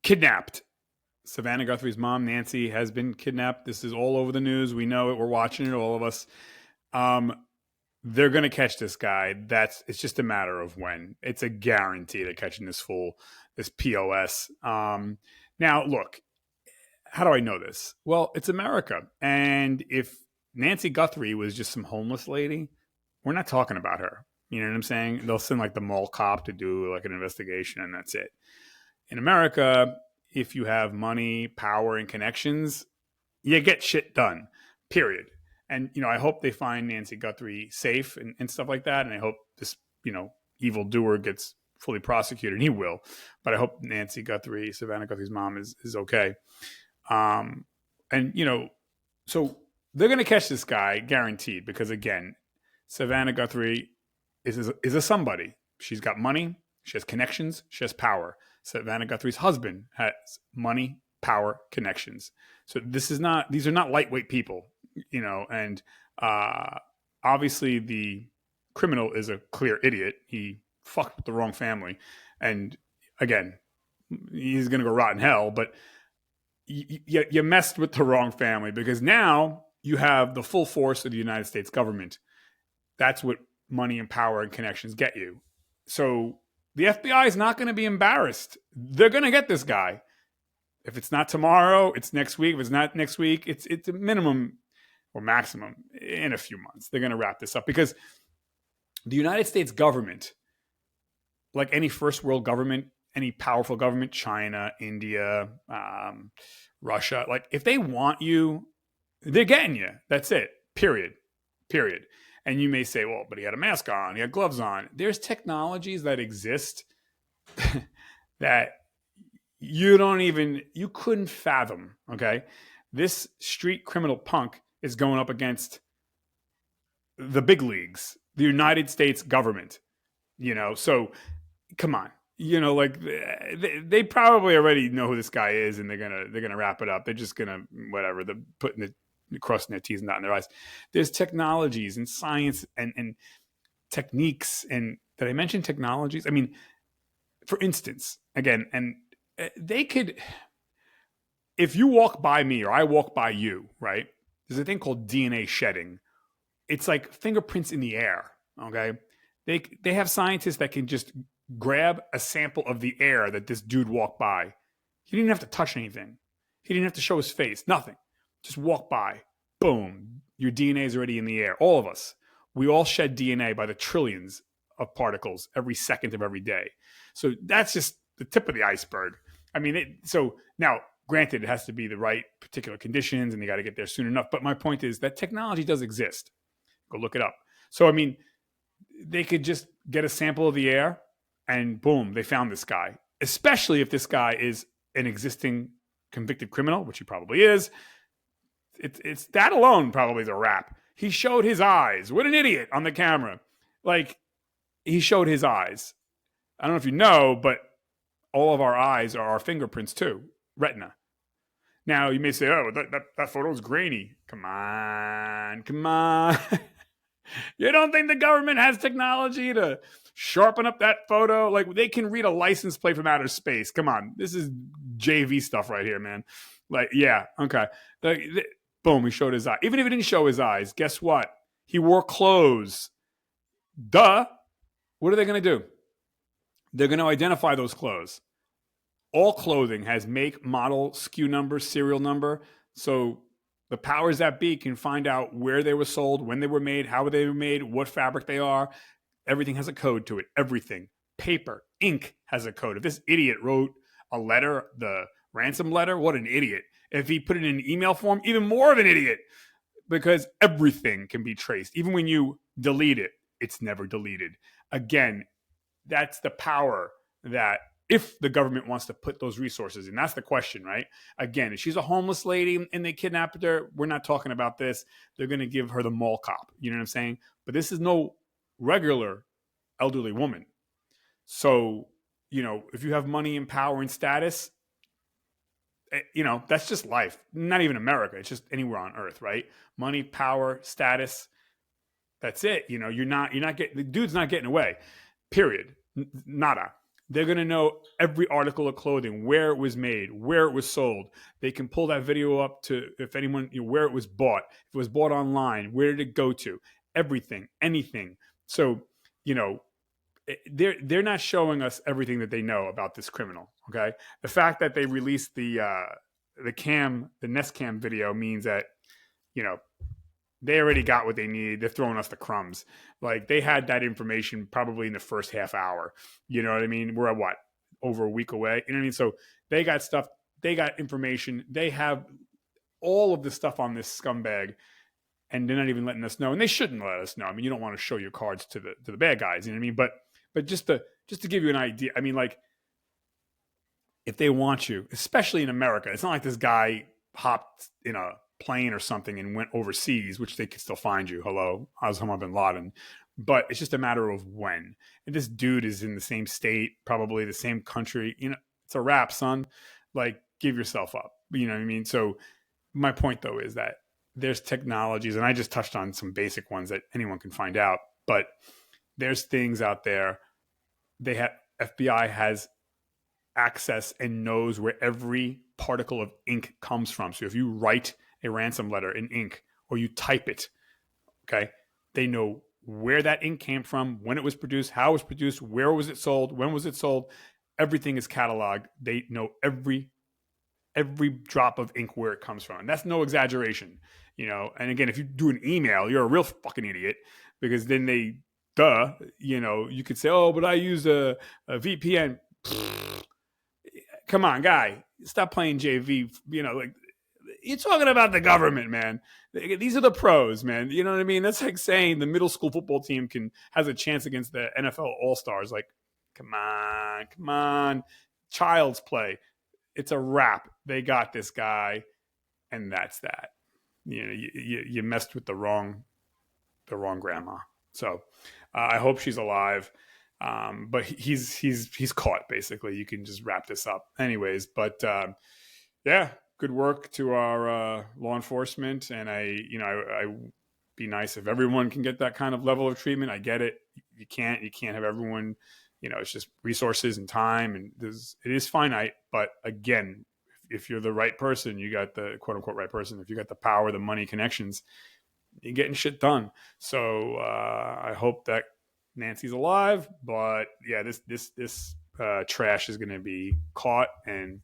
Kidnapped. Savannah Guthrie's mom, Nancy, has been kidnapped. This is all over the news. We know it. We're watching it, all of us. They're going to catch this guy. It's just a matter of when. It's a guarantee they're catching this fool, this POS. Now, look, how do I know this? Well, it's America. And if Nancy Guthrie was just some homeless lady, we're not talking about her. You know what I'm saying? They'll send like the mall cop to do like an investigation and that's it. In America, if you have money, power, and connections, you get shit done, period. And, I hope they find Nancy Guthrie safe and stuff like that. And I hope this, evil doer gets fully prosecuted. And he will. But I hope Nancy Guthrie, Savannah Guthrie's mom, is okay. So they're going to catch this guy, guaranteed, because, again, Savannah Guthrie is a somebody. She's got money. She has connections. She has power. Savannah Guthrie's husband has money, power, connections. So these are not lightweight people, and obviously the criminal is a clear idiot. He fucked with the wrong family. And again, he's going to go rot in hell, but you messed with the wrong family because now you have the full force of the United States government. That's what money and power and connections get you. So the FBI is not going to be embarrassed. They're going to get this guy. If it's not tomorrow, it's next week. If it's not next week, it's a minimum or maximum in a few months. They're going to wrap this up because the United States government, like any first world government, any powerful government, China, India, Russia, like if they want you, they're getting you. That's it. Period. And you may say, well, but he had a mask on, he had gloves on. There's technologies that exist that you couldn't fathom, okay? This street criminal punk is going up against the big leagues, the United States government, so come on. Like they probably already know who this guy is and they're gonna wrap it up. They're just gonna, whatever, they're putting the crossing their T's and dotting their I's. There's technologies and science and techniques. And did I mention technologies? I mean, for instance, again, and they could, if you walk by me or I walk by you, right? There's a thing called DNA shedding. It's like fingerprints in the air. Okay. They have scientists that can just grab a sample of the air that this dude walked by. He didn't have to touch anything. He didn't have to show his face. Nothing. Just walk by. Boom. Your DNA is already in the air. All of us. We all shed DNA by the trillions of particles every second of every day. So that's just the tip of the iceberg. I mean, so now, granted, it has to be the right particular conditions and you got to get there soon enough. But my point is that technology does exist. Go look it up. So, I mean, they could just get a sample of the air and boom, they found this guy. Especially if this guy is an existing convicted criminal, which he probably is. It's that alone probably is a wrap. He showed his eyes. What an idiot on the camera. Like, he showed his eyes. I don't know if you know, but all of our eyes are our fingerprints too. Retina. Now, you may say, oh, that photo is grainy. Come on. You don't think the government has technology to sharpen up that photo? Like, they can read a license plate from outer space. Come on. This is JV stuff right here, man. Like, yeah, okay. Boom, he showed his eye. Even if he didn't show his eyes, guess what? He wore clothes. Duh. What are they going to do? They're going to identify those clothes. All clothing has make, model, SKU number, serial number. So the powers that be can find out where they were sold, when they were made, how they were made, what fabric they are. Everything has a code to it. Everything. Paper, ink has a code. If this idiot wrote a letter, the ransom letter, what an idiot. If he put it in an email form, even more of an idiot. Because everything can be traced. Even when you delete it, it's never deleted. Again, that's the power that if the government wants to put those resources in. That's the question, right? Again, if she's a homeless lady and they kidnapped her, we're not talking about this. They're going to give her the mall cop. You know what I'm saying? But this is no regular elderly woman. So, if you have money and power and status, that's just life. Not even America. It's just anywhere on earth, right? Money, power, status. That's it. You're not getting, the dude's not getting away. Period. Nada. They're going to know every article of clothing, where it was made, where it was sold. They can pull that video up to, if anyone, where it was bought, if it was bought online, where did it go to, everything, anything. So, you know, they're not showing us everything that they know about this criminal. Okay, the fact that they released the Nest Cam video means that, you know, they already got what they need. They're throwing us the crumbs. Like, they had that information probably in the first half hour. You know what I mean? We're at what, over a week away. You know what I mean? So they got stuff. They got information. They have all of the stuff on this scumbag, and they're not even letting us know. And they shouldn't let us know. I mean, you don't want to show your cards to the bad guys. You know what I mean? But just to give you an idea, I mean, like, if they want you, especially in America, it's not like this guy hopped in a plane or something and went overseas, which they could still find you. Hello, Osama bin Laden. But it's just a matter of when. And this dude is in the same state, probably the same country. You know, it's a wrap, son. Like, give yourself up. You know what I mean? So my point, though, is that there's technologies, and I just touched on some basic ones that anyone can find out, but there's things out there. FBI has access and knows where every particle of ink comes from. So if you write a ransom letter in ink or you type it, okay, they know where that ink came from, when it was produced, how it was produced, where was it sold, when was it sold. Everything is cataloged. They know every drop of ink where it comes from. And that's no exaggeration, you know. And again, if you do an email, you're a real fucking idiot, because then you know, you could say, oh, but I use a VPN. Come on, guy, stop playing JV. You know, like, you're talking about the government, man. These are the pros, man. You know what I mean? That's like saying the middle school football team has a chance against the NFL All Stars. Like, come on, child's play. It's a wrap. They got this guy, and that's that. You know, you messed with the wrong grandma. So I hope she's alive. But he's caught, basically. You can just wrap this up, anyways. But yeah, good work to our law enforcement, and I be nice if everyone can get that kind of level of treatment. I get it. You can't have everyone. You know, it's just resources and time, and it is finite. But again, if you're the right person, you got the quote unquote right person. If you got the power, the money, connections, you're getting shit done. So I hope that Nancy's alive. But yeah, this trash is going to be caught and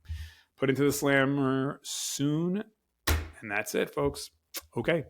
put into the slammer soon. And that's it, folks. Okay.